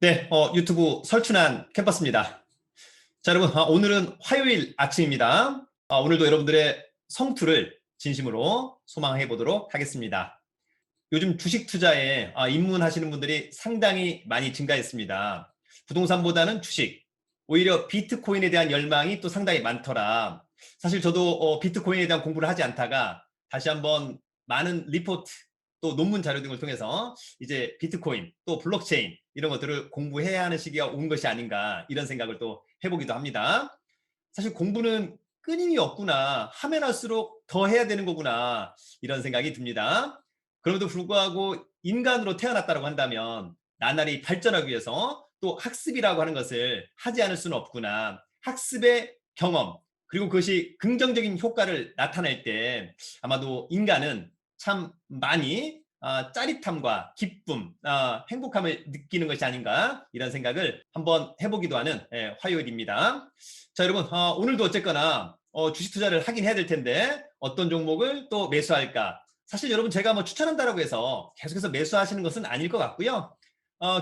네, 유튜브 설춘한 캠퍼스입니다. 자, 여러분, 오늘은 화요일 아침입니다. 오늘도 여러분들의 성투를 진심으로 소망해 보도록 하겠습니다. 요즘 주식 투자에 입문하시는 분들이 상당히 많이 증가했습니다. 부동산보다는 주식, 오히려 비트코인에 대한 열망이 또 상당히 많더라. 사실 저도 비트코인에 대한 공부를 하지 않다가 다시 한번 많은 리포트, 또 논문 자료 등을 통해서 이제 비트코인, 또 블록체인 이런 것들을 공부해야 하는 시기가 온 것이 아닌가 이런 생각을 또 해보기도 합니다. 사실 공부는 끊임이 없구나. 하면 할수록 더 해야 되는 거구나. 이런 생각이 듭니다. 그럼에도 불구하고 인간으로 태어났다고 한다면 나날이 발전하기 위해서 또 학습이라고 하는 것을 하지 않을 수는 없구나. 학습의 경험, 그리고 그것이 긍정적인 효과를 나타낼 때 아마도 인간은 참 많이 짜릿함과 기쁨, 행복함을 느끼는 것이 아닌가 이런 생각을 한번 해보기도 하는 화요일입니다. 자, 여러분, 오늘도 어쨌거나 주식 투자를 하긴 해야 될 텐데 어떤 종목을 또 매수할까? 사실 여러분 제가 뭐 추천한다라고 해서 계속해서 매수하시는 것은 아닐 것 같고요.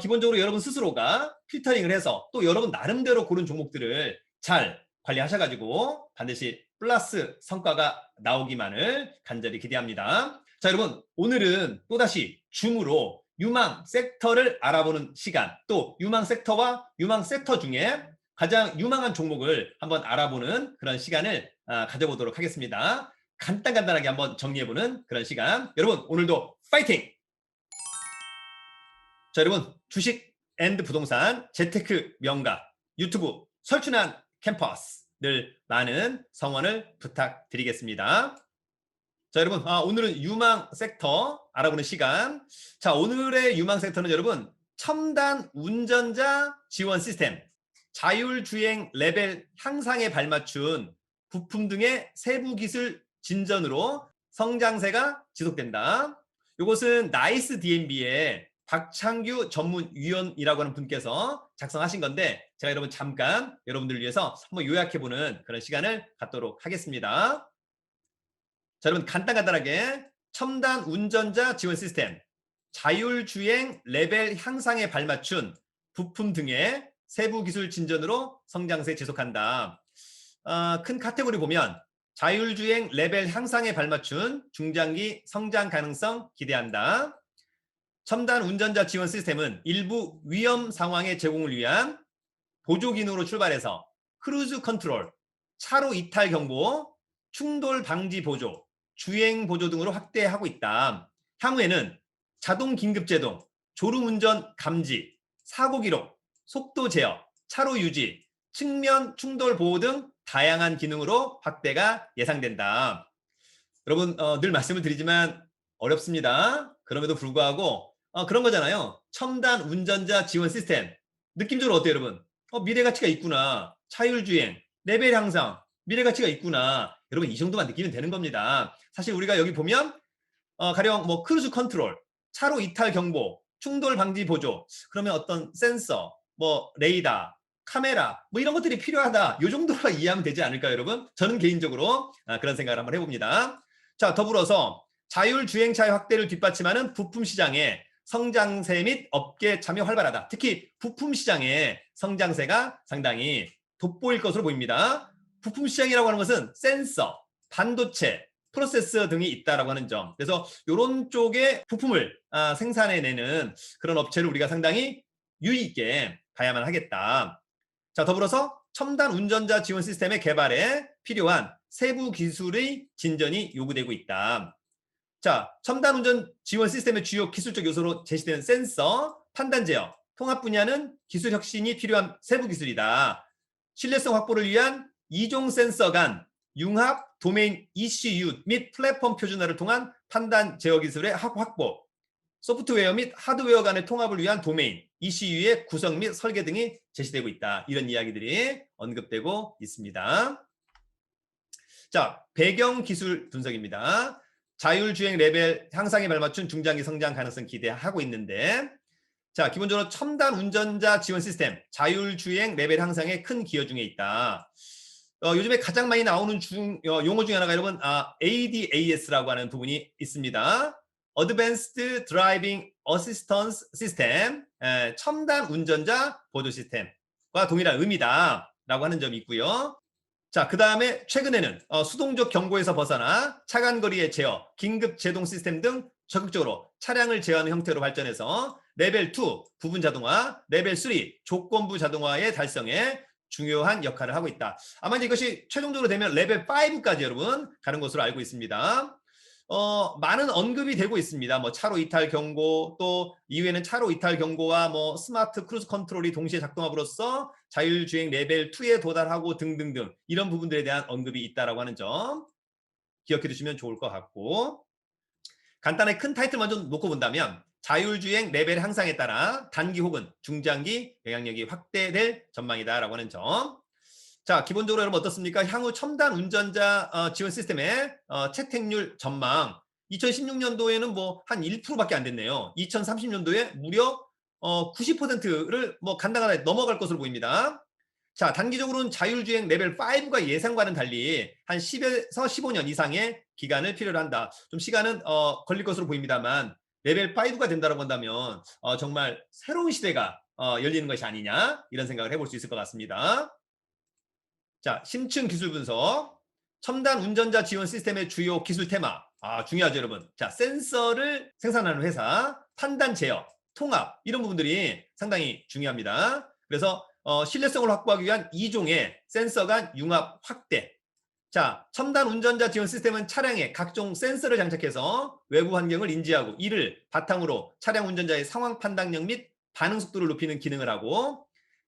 기본적으로 여러분 스스로가 필터링을 해서 또 여러분 나름대로 고른 종목들을 잘 관리하셔가지고 반드시 플러스 성과가 나오기만을 간절히 기대합니다. 자, 여러분, 오늘은 또다시 줌으로 유망 섹터를 알아보는 시간, 또 유망 섹터와 유망 섹터 중에 가장 유망한 종목을 한번 알아보는 그런 시간을 가져보도록 하겠습니다. 간단하게 한번 정리해보는 그런 시간. 여러분, 오늘도 파이팅! 자, 여러분, 주식 앤드 부동산 재테크 명가 유튜브 설춘한 캠퍼스 늘 많은 성원을 부탁드리겠습니다. 자, 여러분, 오늘은 유망 섹터 알아보는 시간. 자, 오늘의 유망 섹터는 여러분 첨단 운전자 지원 시스템, 자율주행 레벨 향상에 발맞춘 부품 등의 세부 기술 진전으로 성장세가 지속된다. 이것은 나이스 DNB의 박창규 전문위원이라고 하는 분께서 작성하신 건데 제가 여러분 잠깐 여러분들을 위해서 한번 요약해보는 그런 시간을 갖도록 하겠습니다. 자, 여러분 간단하게 첨단 운전자 지원 시스템, 자율주행 레벨 향상에 발맞춘 부품 등의 세부 기술 진전으로 성장세 지속한다. 큰 카테고리 보면 자율주행 레벨 향상에 발맞춘 중장기 성장 가능성 기대한다. 첨단 운전자 지원 시스템은 일부 위험 상황의 제공을 위한 보조 기능으로 출발해서 크루즈 컨트롤, 차로 이탈 경보, 충돌 방지 보조, 주행 보조 등으로 확대하고 있다. 향후에는 자동 긴급 제동, 졸음 운전 감지, 사고 기록, 속도 제어, 차로 유지, 측면 충돌 보호 등 다양한 기능으로 확대가 예상된다. 여러분 늘 말씀을 드리지만 어렵습니다. 그럼에도 불구하고 그런 거잖아요. 첨단 운전자 지원 시스템. 느낌적으로 어때요, 여러분? 미래 가치가 있구나. 자율주행, 레벨 향상, 미래 가치가 있구나. 여러분 이 정도만 느끼면 되는 겁니다. 사실 우리가 여기 보면 가령 뭐 크루즈 컨트롤, 차로 이탈 경보, 충돌 방지 보조, 그러면 어떤 센서, 뭐 레이더, 카메라 뭐 이런 것들이 필요하다. 이 정도로 이해하면 되지 않을까요, 여러분? 저는 개인적으로 그런 생각을 한번 해봅니다. 자, 더불어서 자율주행차의 확대를 뒷받침하는 부품 시장에 성장세 및 업계 참여 활발하다. 특히 부품 시장의 성장세가 상당히 돋보일 것으로 보입니다. 부품 시장이라고 하는 것은 센서, 반도체, 프로세서 등이 있다라고 하는 점. 그래서 이런 쪽의 부품을 생산해내는 그런 업체를 우리가 상당히 유의 있게 봐야만 하겠다. 자, 더불어서 첨단 운전자 지원 시스템의 개발에 필요한 세부 기술의 진전이 요구되고 있다. 자, 첨단 운전 지원 시스템의 주요 기술적 요소로 제시되는 센서, 판단 제어, 통합 분야는 기술 혁신이 필요한 세부 기술이다. 신뢰성 확보를 위한 이종 센서 간 융합 도메인 ECU 및 플랫폼 표준화를 통한 판단 제어 기술의 확보, 소프트웨어 및 하드웨어 간의 통합을 위한 도메인, ECU의 구성 및 설계 등이 제시되고 있다. 이런 이야기들이 언급되고 있습니다. 자, 배경 기술 분석입니다. 자율주행 레벨 향상에 발맞춘 중장기 성장 가능성 기대하고 있는데, 자, 기본적으로 첨단 운전자 지원 시스템, 자율주행 레벨 향상에 큰 기여 중에 있다. 요즘에 가장 많이 나오는 용어 중에 하나가 여러분 ADAS라고 하는 부분이 있습니다. Advanced Driving Assistance System, 첨단 운전자 보조 시스템과 동일한 의미다라고 하는 점이 있고요. 자, 그 다음에 최근에는 수동적 경고에서 벗어나 차간거리의 제어, 긴급 제동 시스템 등 적극적으로 차량을 제어하는 형태로 발전해서 레벨 2 부분 자동화, 레벨 3 조건부 자동화의 달성에 중요한 역할을 하고 있다. 아마 이것이 최종적으로 되면 레벨 5까지 여러분 가는 것으로 알고 있습니다. 많은 언급이 되고 있습니다. 뭐 차로 이탈 경고, 또 이후에는 차로 이탈 경고와 뭐 스마트 크루즈 컨트롤이 동시에 작동함으로써 자율주행 레벨 2에 도달하고 등등등 이런 부분들에 대한 언급이 있다라고 하는 점 기억해 두시면 좋을 것 같고, 간단하게 큰 타이틀 먼저 놓고 본다면 자율주행 레벨 향상에 따라 단기 혹은 중장기 영향력이 확대될 전망이다라고 하는 점. 자, 기본적으로 여러분 어떻습니까? 향후 첨단 운전자 지원 시스템의 채택률 전망. 2016년도에는 뭐 한 1%밖에 안 됐네요. 2030년도에 무려 90%를 뭐 간당간당히 넘어갈 것으로 보입니다. 자, 단기적으로는 자율주행 레벨 5가 예상과는 달리 한 10에서 15년 이상의 기간을 필요로 한다. 좀 시간은 걸릴 것으로 보입니다만 레벨 5가 된다고 한다면 정말 새로운 시대가 열리는 것이 아니냐 이런 생각을 해볼 수 있을 것 같습니다. 자, 심층 기술 분석. 첨단 운전자 지원 시스템의 주요 기술 테마. 중요하죠, 여러분. 자, 센서를 생산하는 회사, 판단 제어, 통합 이런 부분들이 상당히 중요합니다. 그래서 신뢰성을 확보하기 위한 2종의 센서 간 융합 확대. 자, 첨단 운전자 지원 시스템은 차량에 각종 센서를 장착해서 외부 환경을 인지하고 이를 바탕으로 차량 운전자의 상황 판단력 및 반응 속도를 높이는 기능을 하고,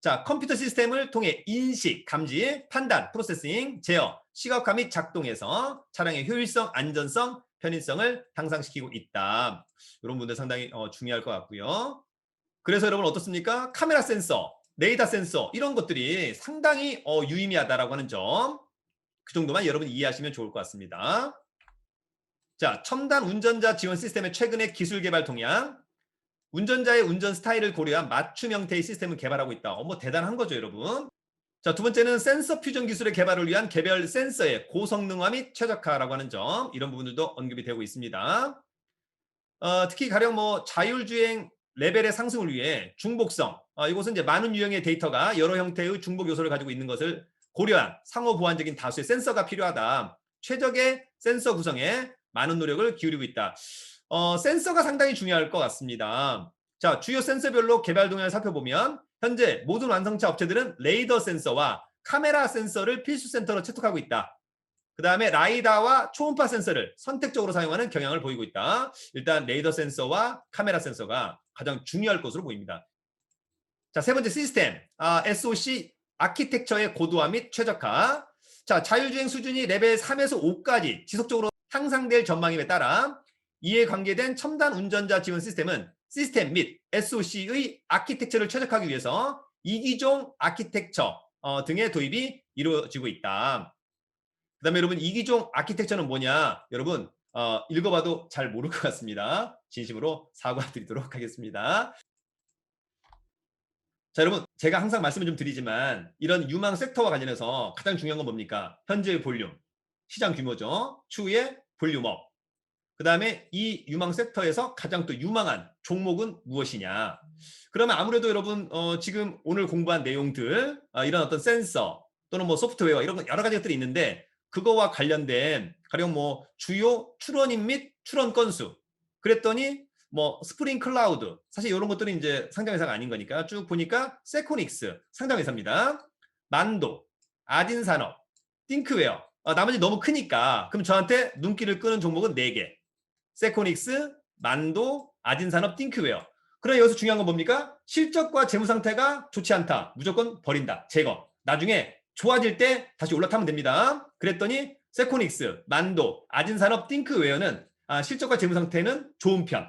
자, 컴퓨터 시스템을 통해 인식, 감지, 판단, 프로세싱, 제어, 시각화 및 작동해서 차량의 효율성, 안전성, 편의성을 향상시키고 있다. 이런 분들 상당히 중요할 것 같고요. 그래서 여러분 어떻습니까? 카메라 센서, 레이더 센서 이런 것들이 상당히 유의미하다라고 하는 점, 그 정도만 여러분 이해하시면 좋을 것 같습니다. 자, 첨단 운전자 지원 시스템의 최근의 기술 개발 동향. 운전자의 운전 스타일을 고려한 맞춤 형태의 시스템을 개발하고 있다. 뭐 대단한 거죠, 여러분. 자, 두 번째는 센서 퓨전 기술의 개발을 위한 개별 센서의 고성능화 및 최적화라고 하는 점, 이런 부분들도 언급이 되고 있습니다. 특히 가령 뭐 자율주행 레벨의 상승을 위해 중복성, 이곳은 이제 많은 유형의 데이터가 여러 형태의 중복 요소를 가지고 있는 것을 고려한 상호 보완적인 다수의 센서가 필요하다. 최적의 센서 구성에 많은 노력을 기울이고 있다. 센서가 상당히 중요할 것 같습니다. 자, 주요 센서별로 개발 동향을 살펴보면 현재 모든 완성차 업체들은 레이더 센서와 카메라 센서를 필수 센터로 채택하고 있다. 그 다음에 라이다와 초음파 센서를 선택적으로 사용하는 경향을 보이고 있다. 일단 레이더 센서와 카메라 센서가 가장 중요할 것으로 보입니다. 자, 세 번째 시스템, SOC 아키텍처의 고도화 및 최적화. 자, 자율주행 수준이 레벨 3에서 5까지 지속적으로 향상될 전망임에 따라 이에 관계된 첨단 운전자 지원 시스템은 시스템 및 SOC의 아키텍처를 최적화하기 위해서 이기종 아키텍처 등의 도입이 이루어지고 있다. 그 다음에 여러분 이기종 아키텍처는 뭐냐? 여러분 읽어봐도 잘 모를 것 같습니다. 진심으로 사과드리도록 하겠습니다. 자, 여러분 제가 항상 말씀을 좀 드리지만 이런 유망 섹터와 관련해서 가장 중요한 건 뭡니까? 현재의 볼륨, 시장 규모죠. 추후의 볼륨업. 그 다음에 이 유망 섹터에서 가장 또 유망한 종목은 무엇이냐. 그러면 아무래도 여러분 지금 오늘 공부한 내용들, 이런 어떤 센서 또는 뭐 소프트웨어 이런 거 여러 가지 것들이 있는데 그거와 관련된 가령 뭐 주요 출원인 및 출원 건수, 그랬더니 뭐 스프링 클라우드, 사실 이런 것들은 이제 상장 회사가 아닌 거니까 쭉 보니까 세코닉스 상장 회사입니다. 만도, 아딘산업, 띵크웨어. 나머지 너무 크니까 그럼 저한테 눈길을 끄는 종목은 4개. 세코닉스, 만도, 아딘산업, 띵크웨어. 그럼 여기서 중요한 건 뭡니까? 실적과 재무 상태가 좋지 않다. 무조건 버린다. 제거. 나중에 좋아질 때 다시 올라타면 됩니다. 그랬더니 세코닉스, 만도, 아딘산업, 띵크웨어는 실적과 재무 상태는 좋은 편.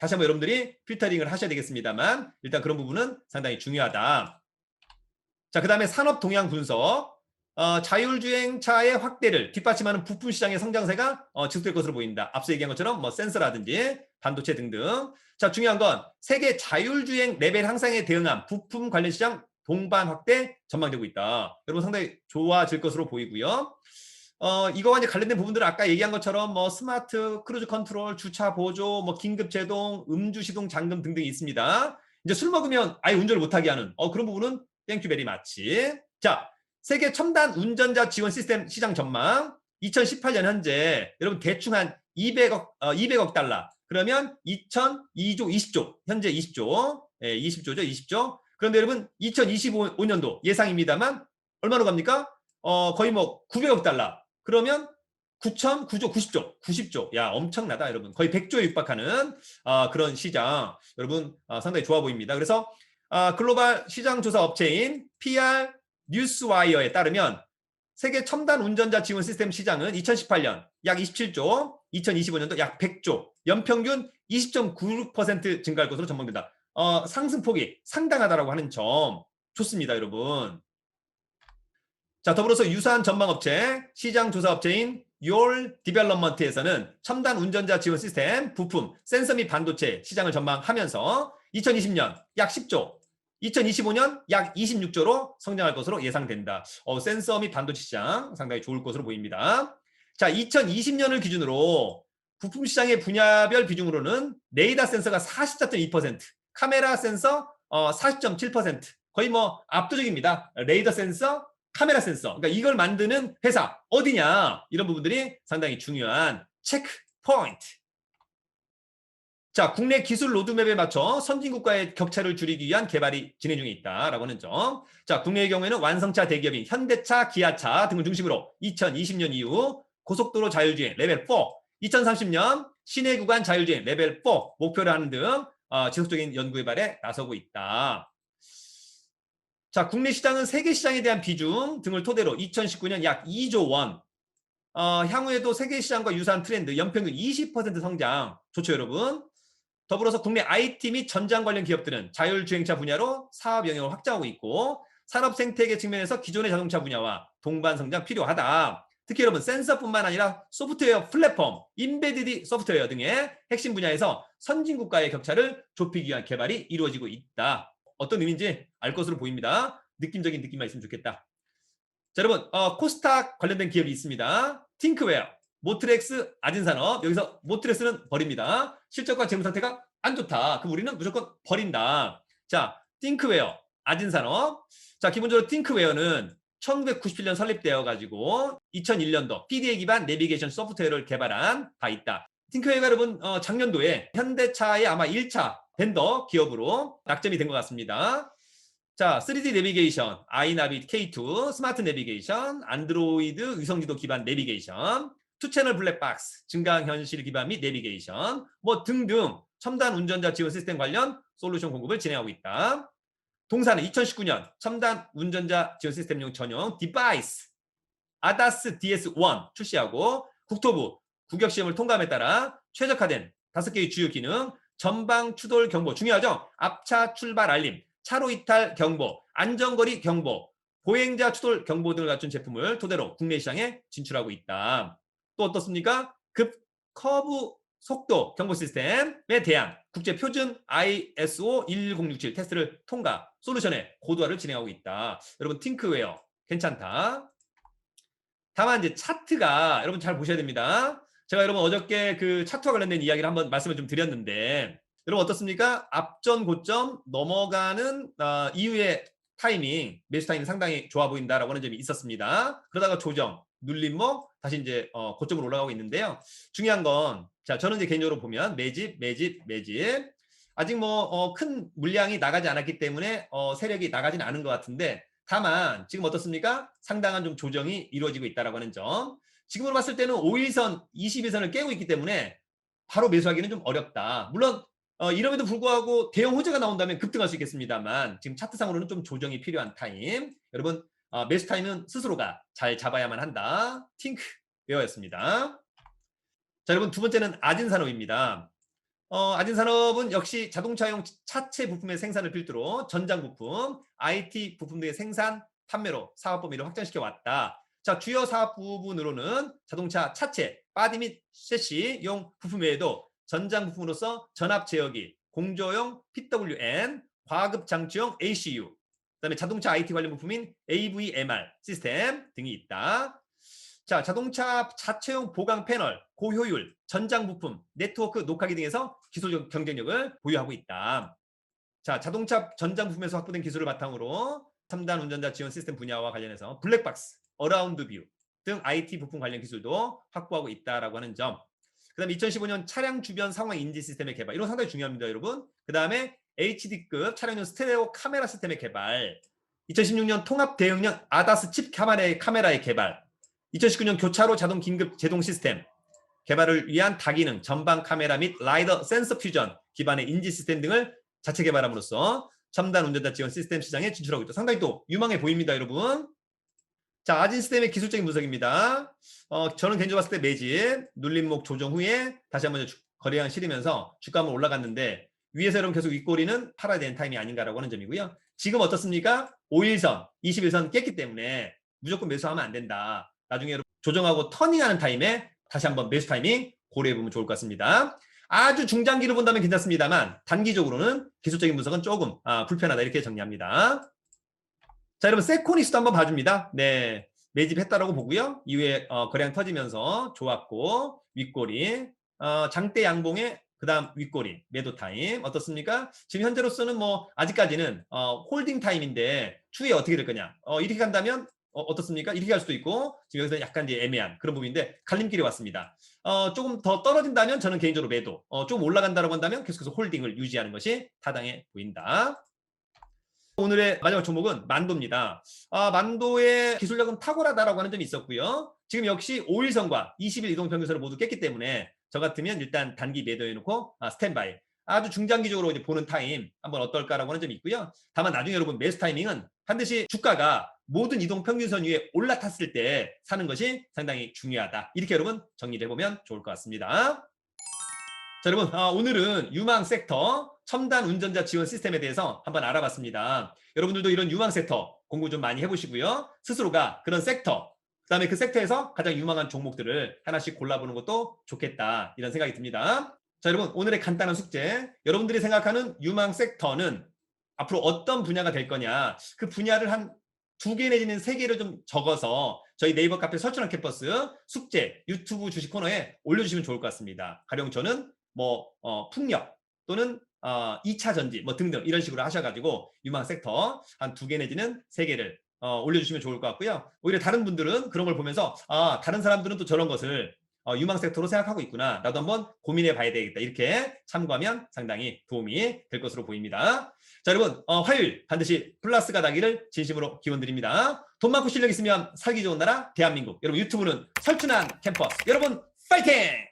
다시 한번 여러분들이 필터링을 하셔야 되겠습니다만 일단 그런 부분은 상당히 중요하다. 자, 그 다음에 산업 동향 분석. 자율주행차의 확대를 뒷받침하는 부품 시장의 성장세가 지속될 것으로 보인다. 앞서 얘기한 것처럼 뭐 센서라든지 반도체 등등. 자, 중요한 건 세계 자율주행 레벨 향상에 대응한 부품 관련 시장 동반 확대 전망되고 있다. 여러분 상당히 좋아질 것으로 보이고요. 이거와 이제 관련된 부분들은 아까 얘기한 것처럼 뭐 스마트 크루즈 컨트롤, 주차 보조, 뭐 긴급 제동, 음주 시동 잠금 등등이 있습니다. 이제 술 먹으면 아예 운전을 못하게 하는 그런 부분은 땡큐 베리 마치. 자, 세계 첨단 운전자 지원 시스템 시장 전망. 2018년 현재 여러분 대충 한 200억 달러. 그러면 2002조 20조. 현재 20조. 예, 20조죠. 20조. 그런데 여러분 2025년도 예상입니다만 얼마로 갑니까? 거의 뭐 900억 달러. 그러면 9조 90조. 야, 엄청나다, 여러분. 거의 100조에 육박하는 그런 시장. 여러분, 상당히 좋아 보입니다. 그래서 글로벌 시장 조사 업체인 PR 뉴스와이어에 따르면 세계 첨단 운전자 지원 시스템 시장은 2018년 약 27조, 2025년도 약 100조, 연평균 20.96% 증가할 것으로 전망된다. 상승폭이 상당하다라고 하는 점 좋습니다, 여러분. 자, 더불어서 유사한 전망업체, 시장조사업체인 Your Development에서는 첨단 운전자 지원 시스템, 부품, 센서 및 반도체 시장을 전망하면서 2020년 약 10조, 2025년 약 26조로 성장할 것으로 예상된다. 센서 및 반도체 시장 상당히 좋을 것으로 보입니다. 자, 2020년을 기준으로 부품 시장의 분야별 비중으로는 레이더 센서가 44.2%, 카메라 센서 40.7%, 거의 뭐 압도적입니다. 레이더 센서, 카메라 센서. 그러니까 이걸 만드는 회사 어디냐, 이런 부분들이 상당히 중요한 체크 포인트. 자, 국내 기술 로드맵에 맞춰 선진국과의 격차를 줄이기 위한 개발이 진행 중에 있다라고 하는 점. 자, 국내의 경우에는 완성차 대기업인 현대차, 기아차 등을 중심으로 2020년 이후 고속도로 자율주행 레벨 4, 2030년 시내 구간 자율주행 레벨 4 목표를 하는 등 지속적인 연구 개발에 나서고 있다. 자, 국내 시장은 세계 시장에 대한 비중 등을 토대로 2019년 약 2조 원. 향후에도 세계 시장과 유사한 트렌드, 연평균 20% 성장 좋죠, 여러분. 더불어서 국내 IT 및 전장 관련 기업들은 자율주행차 분야로 사업 영역을 확장하고 있고, 산업 생태계 측면에서 기존의 자동차 분야와 동반 성장 필요하다. 특히 여러분 센서뿐만 아니라 소프트웨어 플랫폼, 인베디드 소프트웨어 등의 핵심 분야에서 선진국과의 격차를 좁히기 위한 개발이 이루어지고 있다. 어떤 의미인지 알 것으로 보입니다. 느낌적인 느낌만 있으면 좋겠다. 자, 여러분, 코스닥 관련된 기업이 있습니다. 팅크웨어, 모트렉스, 아진산업. 여기서 모트렉스는 버립니다. 실적과 재무 상태가 안 좋다. 그럼 우리는 무조건 버린다. 자, 팅크웨어, 아진산업. 자, 기본적으로 팅크웨어는 1997년 설립되어 가지고 2001년도 PDA 기반 내비게이션 소프트웨어를 개발한 바 있다. 팅크웨어가 여러분 작년도에 현대차의 아마 1차 벤더 기업으로 낙점이 된 것 같습니다. 자, 3D 내비게이션, 아이나비 K2, 스마트 내비게이션, 안드로이드 위성지도 기반 내비게이션, 투채널 블랙박스, 증강현실 기반 및 내비게이션, 뭐 등등 첨단 운전자 지원 시스템 관련 솔루션 공급을 진행하고 있다. 동사는 2019년 첨단 운전자 지원 시스템용 전용 디바이스 아다스 DS1 출시하고 국토부 국역시험을 통과함에 따라 최적화된 5개의 주요 기능, 전방 추돌 경보 중요하죠? 앞차 출발 알림, 차로 이탈 경보, 안전거리 경보, 보행자 추돌 경보 등을 갖춘 제품을 토대로 국내 시장에 진출하고 있다. 또 어떻습니까? 급 커브 속도 경보 시스템에 대한 국제 표준 ISO 11067 테스트를 통과, 솔루션의 고도화를 진행하고 있다. 여러분 팅크웨어 괜찮다. 다만 이제 차트가 여러분 잘 보셔야 됩니다. 제가 여러분 어저께 그 차트와 관련된 이야기를 한번 말씀을 좀 드렸는데, 여러분 어떻습니까? 앞전 고점 넘어가는 이후의 타이밍, 매수 타이밍 상당히 좋아 보인다라고 하는 점이 있었습니다. 그러다가 조정, 눌림목, 다시 이제 고점으로 올라가고 있는데요. 중요한 건, 자, 저는 이제 개인적으로 보면 매집. 아직 뭐 큰 물량이 나가지 않았기 때문에 세력이 나가지는 않은 것 같은데, 다만 지금 어떻습니까? 상당한 좀 조정이 이루어지고 있다라고 하는 점. 지금으로 봤을 때는 5일선, 20일선을 깨고 있기 때문에 바로 매수하기는 좀 어렵다. 물론 이럼에도 불구하고 대형 호재가 나온다면 급등할 수 있겠습니다만, 지금 차트상으로는 좀 조정이 필요한 타임. 여러분 매수 타임은 스스로가 잘 잡아야만 한다. 팅크 웨어였습니다. 자, 여러분 두 번째는 아진산업입니다. 아진산업은 역시 자동차용 차체 부품의 생산을 필두로 전장 부품, IT 부품 등의 생산, 판매로 사업 범위를 확장시켜 왔다. 자, 주요 사업 부분으로는 자동차 차체, 바디 및 셰시용 부품 외에도 전장 부품으로서 전압 제어기, 공조용 PWN, 과급 장치용 ACU, 그다음에 자동차 IT 관련 부품인 AVMR 시스템 등이 있다. 자, 자동차 자체용 보강 패널, 고효율, 전장 부품, 네트워크 녹화기 등에서 기술적 경쟁력을 보유하고 있다. 자, 자동차 전장 부품에서 확보된 기술을 바탕으로 첨단 운전자 지원 시스템 분야와 관련해서 블랙박스, 어라운드 뷰 등 IT 부품 관련 기술도 확보하고 있다라고 하는 점. 그다음에 2015년 차량 주변 상황 인지 시스템의 개발. 이런 거 상당히 중요합니다, 여러분. 그다음에 HD급 차량용 스테레오 카메라 시스템의 개발. 2016년 통합 대응형 아다스 칩 카메라의 개발. 2019년 교차로 자동 긴급 제동 시스템 개발을 위한 다기능 전방 카메라 및 라이더 센서 퓨전 기반의 인지 시스템 등을 자체 개발함으로써 첨단 운전자 지원 시스템 시장에 진출하고 있다. 상당히 또 유망해 보입니다, 여러분. 자, 아진 시스템의 기술적인 분석입니다. 저는 개인적으로 봤을 때 매집, 눌림목 조정 후에 다시 한번 거래량 실으면서 주가 한번 올라갔는데 위에서 여러분 계속 윗꼬리는 팔아야 되는 타임이 아닌가라고 하는 점이고요. 지금 어떻습니까? 5일선, 21선 깼기 때문에 무조건 매수하면 안 된다. 나중에 여러분 조정하고 터닝하는 타임에 다시 한번 매수 타이밍 고려해보면 좋을 것 같습니다. 아주 중장기로 본다면 괜찮습니다만 단기적으로는 기술적인 분석은 조금 불편하다 이렇게 정리합니다. 자, 여러분 세코닉스도 한번 봐줍니다. 네, 매집했다라고 보고요. 이후에 거래량 터지면서 좋았고 윗꼬리 장대 양봉에 그다음 윗꼬리 매도 타임 어떻습니까? 지금 현재로서는 뭐 아직까지는 홀딩 타임인데 추후에 어떻게 될 거냐? 이렇게 간다면 어떻습니까? 이렇게 갈 수도 있고 지금 여기서 약간 이제 애매한 그런 부분인데 갈림길이 왔습니다. 조금 더 떨어진다면 저는 개인적으로 매도, 조금 올라간다라고 한다면 계속해서 홀딩을 유지하는 것이 타당해 보인다. 오늘의 마지막 종목은 만도입니다. 만도의 기술력은 탁월하다라고 하는 점이 있었고요. 지금 역시 5일선과 20일 이동평균선을 모두 깼기 때문에 저 같으면 일단 단기 매도해놓고 스탠바이. 아주 중장기적으로 이제 보는 타임 한번 어떨까라고 하는 점이 있고요. 다만 나중에 여러분 매수 타이밍은 반드시 주가가 모든 이동평균선 위에 올라탔을 때 사는 것이 상당히 중요하다. 이렇게 여러분 정리를 해보면 좋을 것 같습니다. 자, 여러분 오늘은 유망 섹터 첨단 운전자 지원 시스템에 대해서 한번 알아봤습니다. 여러분들도 이런 유망 섹터 공부 좀 많이 해보시고요. 스스로가 그런 섹터, 그다음에 그 섹터에서 가장 유망한 종목들을 하나씩 골라보는 것도 좋겠다 이런 생각이 듭니다. 자, 여러분 오늘의 간단한 숙제. 여러분들이 생각하는 유망 섹터는 앞으로 어떤 분야가 될 거냐. 그 분야를 한 2개 내지는 3개를 좀 적어서 저희 네이버 카페 설춘한 캠퍼스 숙제 유튜브 주식 코너에 올려주시면 좋을 것 같습니다. 가령 저는 풍력 또는 2차 전지 등등 이런 식으로 하셔가지고 유망 섹터 한 2개 내지는 3개를 올려주시면 좋을 것 같고요. 오히려 다른 분들은 그런 걸 보면서 다른 사람들은 또 저런 것을 유망 섹터로 생각하고 있구나. 나도 한번 고민해 봐야 되겠다. 이렇게 참고하면 상당히 도움이 될 것으로 보입니다. 자, 여러분 화요일 반드시 플러스가 나기를 진심으로 기원드립니다. 돈 많고 실력 있으면 살기 좋은 나라 대한민국. 여러분 유튜브는 설춘한 캠퍼스. 여러분 파이팅!